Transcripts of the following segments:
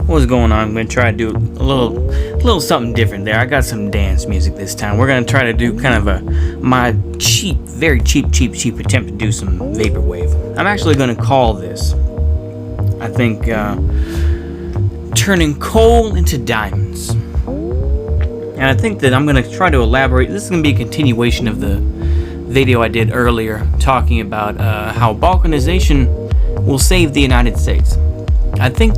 What's going on? I'm gonna try to do a little something different there. I got some dance music this time. We're gonna try to do kind of my cheap, very cheap attempt to do some vaporwave. I'm actually gonna call this, I think, turning coal into diamonds. And I think that I'm gonna try to elaborate. This is gonna be a continuation of the video I did earlier, talking about how balkanization will save the United States. I think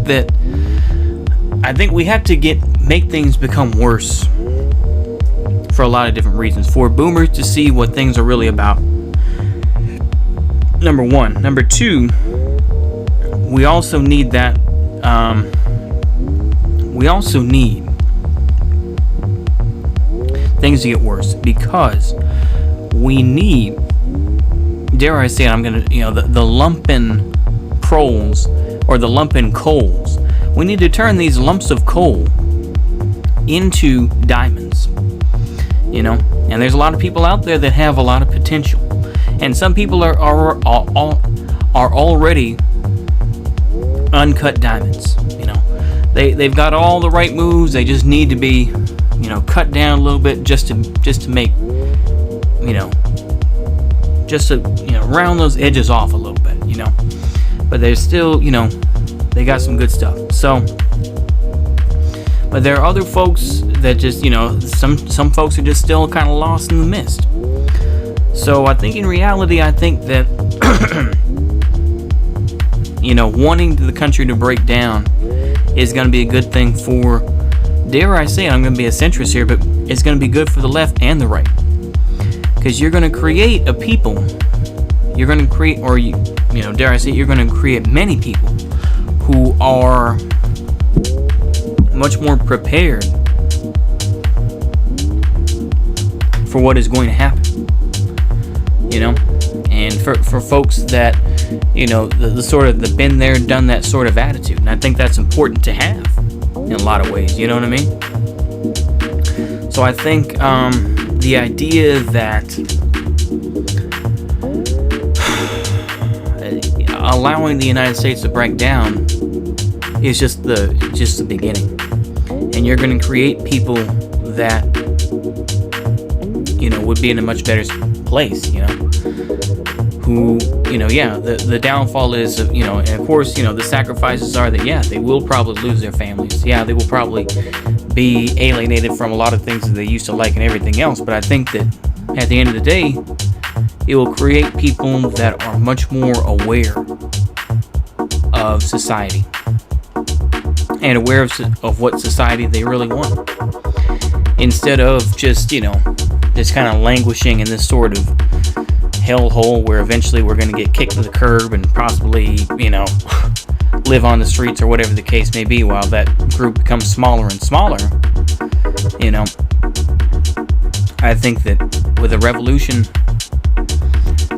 we have to make things become worse for a lot of different reasons. For boomers to see what things are really about. Number one. Number two, we also need that. We also need things to get worse because we need, dare I say it, the lumpen proles or the lumpen coals. We need to turn these lumps of coal into diamonds, and there's a lot of people out there that have a lot of potential, and some people are already uncut diamonds. They've got all the right moves. They just need to be, cut down a little bit just to make, just to round those edges off a little bit, but they're still, they got some good stuff. So, but there are other folks that just, some folks are just still kind of lost in the mist. So I think in reality, that, wanting the country to break down is going to be a good thing for, dare I say it, I'm going to be a centrist here, but it's going to be good for the left and the right. Because you're going to create a people, you're going to create, or dare I say it, you're going to create many people who are much more prepared for what is going to happen, and for folks that, the sort of the been there, done that sort of attitude. And I think that's important to have in a lot of ways, you know what I mean? So I think the idea that allowing the United States to break down is just the beginning, and you're going to create people that would be in a much better place, who the downfall is, and of course the sacrifices are that they will probably lose their families, they will probably be alienated from a lot of things that they used to like and everything else, but I think that at the end of the day it will create people that are much more aware of society and aware of what society they really want, instead of just kind of languishing in this sort of hellhole where eventually we're going to get kicked to the curb and possibly live on the streets or whatever the case may be, while that group becomes smaller and smaller. I think that with a revolution,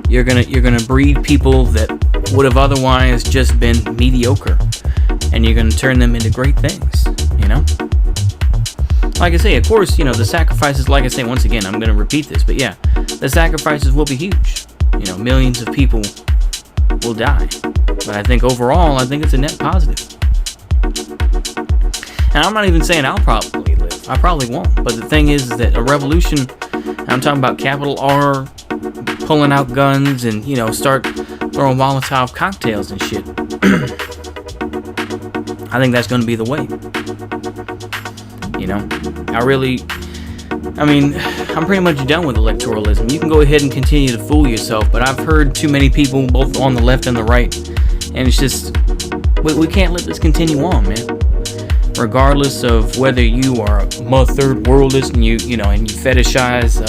you're gonna breed people that would have otherwise just been mediocre, and you're gonna turn them into great things. Like I say, of course, the sacrifices. Like I say, once again, I'm gonna repeat this, but the sacrifices will be huge. Millions of people will die, but I think overall, it's a net positive. And I'm not even saying I'll probably live. I probably won't. But the thing is that a revolution, I'm talking about capital R, pulling out guns and, start throwing Molotov cocktails and shit. I think that's going to be the way. I'm pretty much done with electoralism. You can go ahead and continue to fool yourself, but I've heard too many people, both on the left and the right, and it's just, we can't let this continue on, man. Regardless of whether you are a third worldist and you fetishize,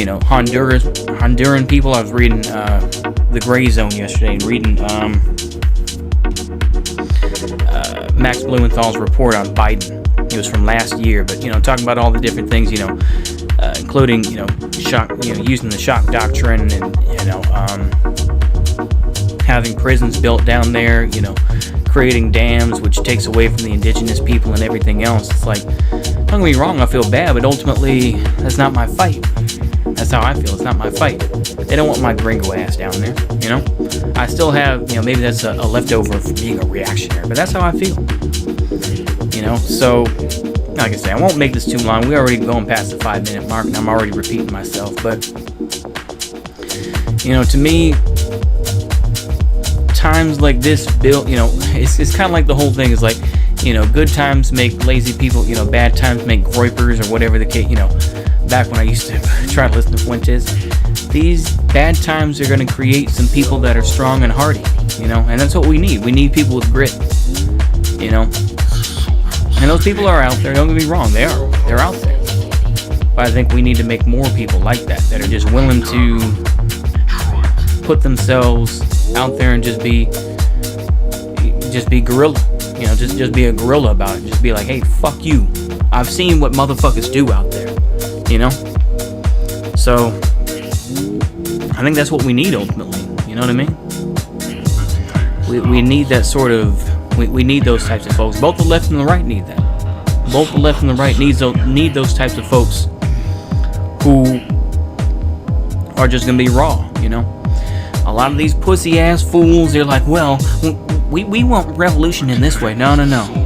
Honduran people. I was reading the Gray Zone yesterday and reading Max Blumenthal's report on Biden. It was from last year, but talking about all the different things, including shock, using the shock doctrine, and having prisons built down there, creating dams, which takes away from the indigenous people and everything else. It's like, don't get me wrong, I feel bad, but ultimately, that's not my fight. That's how I feel. It's not my fight. They don't want my gringo ass down there, I still have, maybe that's a leftover from being a reactionary, but that's how I feel. So, like I say, I won't make this too long. We're already going past the 5-minute mark, and I'm already repeating myself, but, to me, times like this it's kind of like the whole thing is like, good times make lazy people, bad times make groypers, or whatever the case, back when I used to try to listen to Fuentes. These bad times are going to create some people that are strong and hardy, and that's what we need. We need people with grit, and those people are out there. Don't get me wrong, they're out there, but I think we need to make more people like that are just willing to put themselves out there and just be guerrilla, just be a guerrilla about it. Just be like, hey, fuck you, I've seen what motherfuckers do out there, so I think that's what we need ultimately, you know what I mean? We need that sort of, we need those types of folks. Both the left and the right need that. Both the left and the right need those types of folks who are just gonna be raw, A lot of these pussy ass fools, they're like, well, we want revolution in this way. No.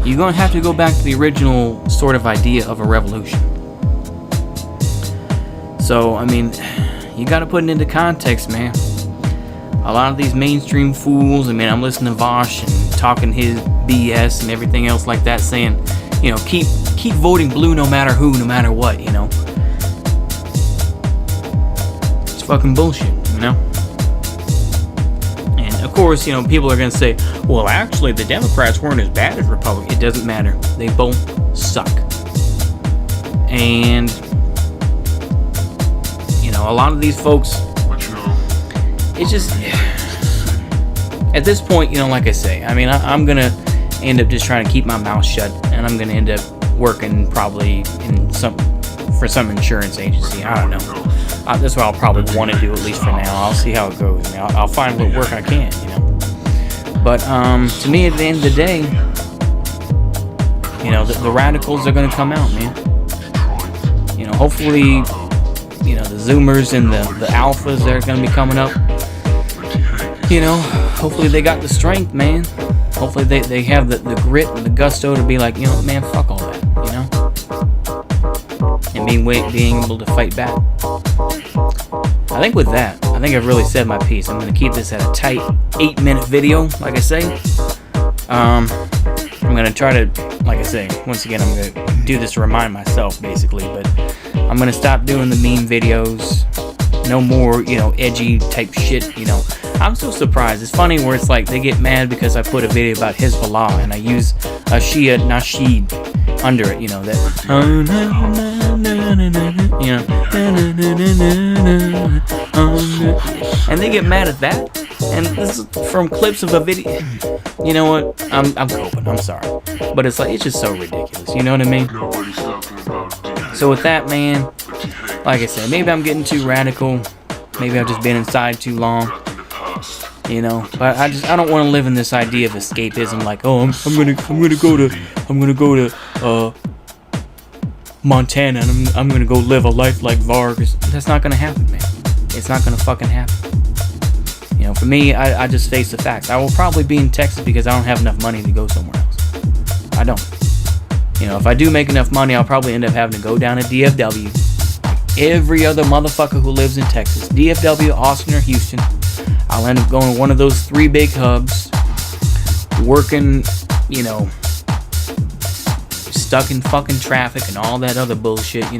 You're gonna have to go back to the original sort of idea of a revolution. So, I mean, you gotta put it into context, man. A lot of these mainstream fools, I'm listening to Vosh and talking his BS and everything else like that, saying, keep voting blue no matter who, no matter what, It's fucking bullshit, And of course, people are gonna say, well, actually, the Democrats weren't as bad as Republicans. It doesn't matter. They both suck. And, a lot of these folks, it's just, at this point, like I say, I'm gonna end up just trying to keep my mouth shut, and I'm gonna end up working probably for some insurance agency. I don't know. That's what I'll probably want to do, at least for now. I'll see how it goes. I'll find what work I can, But to me, at the end of the day, the radicals are gonna come out, man. Hopefully, the Zoomers and the alphas that are gonna be coming up. Hopefully they got the strength, man. Hopefully they have the grit and the gusto to be like, man, fuck all that, and being able to fight back. I think with that, I've really said my piece. I'm going to keep this at a tight 8-minute video, like I say. I'm going to try to, like I say, once again, I'm going to do this to remind myself, basically, but I'm going to stop doing the meme videos. No more, edgy type shit, I'm so surprised. It's funny where it's like they get mad because I put a video about Hezbollah and I use a Shia Nasheed under it, that. And they get mad at that. And this is from clips of a video. You know what? I'm coping. I'm sorry, but it's just so ridiculous. You know what I mean? So with that, man, like I said, maybe I'm getting too radical. Maybe I've just been inside too long. But I don't want to live in this idea of escapism. Like, oh, I'm gonna go to Montana and I'm gonna go live a life like Vargas. That's not gonna happen, man. It's not gonna fucking happen. For me, I just face the facts. I will probably be in Texas because I don't have enough money to go somewhere else. I don't. If I do make enough money, I'll probably end up having to go down to DFW. Every other motherfucker who lives in Texas, DFW, Austin, or Houston, I'll end up going to one of those 3 big hubs, working, stuck in fucking traffic and all that other bullshit. I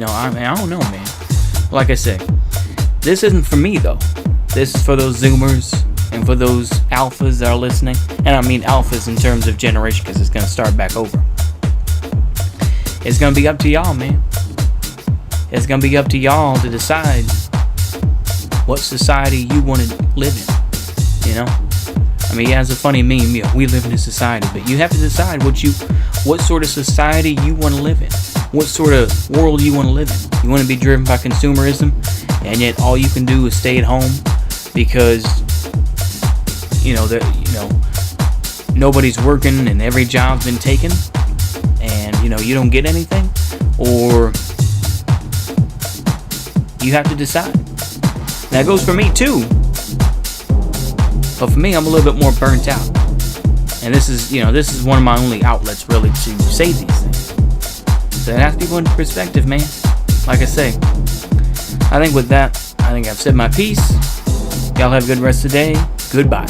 don't know, man. Like I said, this isn't for me, though. This is for those Zoomers and for those alphas that are listening. And I mean alphas in terms of generation, because it's going to start back over. It's going to be up to y'all, man. It's going to be up to y'all to decide what society you want to live in. You know, I mean, yeah, it's a funny meme. Yeah, we live in a society, but you have to decide what sort of society you want to live in, what sort of world you want to live in. You want to be driven by consumerism, and yet all you can do is stay at home because nobody's working and every job's been taken, and you don't get anything, or you have to decide. That goes for me too. But for me, I'm a little bit more burnt out. And this is one of my only outlets really to say these things. So it has to be put into perspective, man. Like I say, I think with that, I've said my piece. Y'all have a good rest of the day. Goodbye.